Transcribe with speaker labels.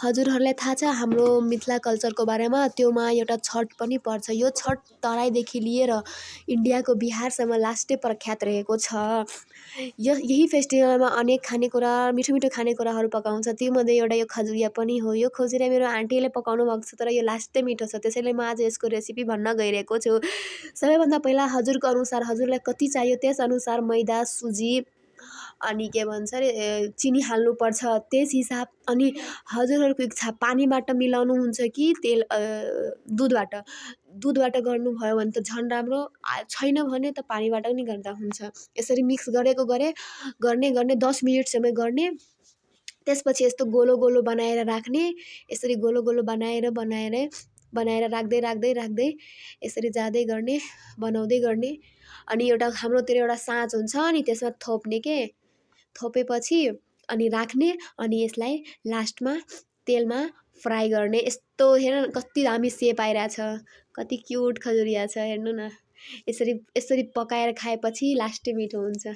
Speaker 1: हजुरहरूलाई थाहा छ हाम्रो मिथिला कल्चरको बारेमा, त्योमा एउटा छठ पनि पर्छ। यो छठ तराईदेखि लिएर इन्डियाको बिहारसम्म लास्टै प्रख्यात रहेको छ। यही फेस्टिभलमा अनेक खानेकुरा, मिठो मिठो खानेकुराहरू पकाउँछ। त्योमध्ये एउटा यो खजुरिया पनि हो। यो खजुरिया मेरो आन्टीले पकाउनु भएको छ, तर यो लास्टै मिठो छ। त्यसैले म आज यसको रेसिपी भन्न गइरहेको छु। सबैभन्दा पहिला हजुरको अनुसार, हजुरलाई कति चाहियो त्यसअनुसार मैदा, सुजी अनि के भन्छ अरे चिनी हाल्नुपर्छ। त्यस हिसाब अनि हजुरहरूको इच्छा, पानीबाट मिलाउनुहुन्छ कि दुधबाट गर्नुभयो भने त झन् राम्रो, छैन भने त पानीबाट पनि गर्दा हुन्छ। यसरी मिक्स गर्ने 10 मिनटसम्म गर्ने। त्यसपछि यस्तो गोलो गोलो बनाएर राख्ने। यसरी गोलो गोलो बनाएर राख्दै यसरी जाँदै गर्ने, बनाउँदै गर्ने। अनि हाम्रोतिर एउटा साँच हुन्छ, अनि त्यसमा थोपेपछि अनि राख्ने, अनि यसलाई लास्टमा तेलमा फ्राई गर्ने। यस्तो हेर न कति दामी सेप आइरहेछ, कति क्युट खजुरिया छ, हेर्नु न। यसरी पकाएर खाएपछि लास्टै मिठो हुन्छ।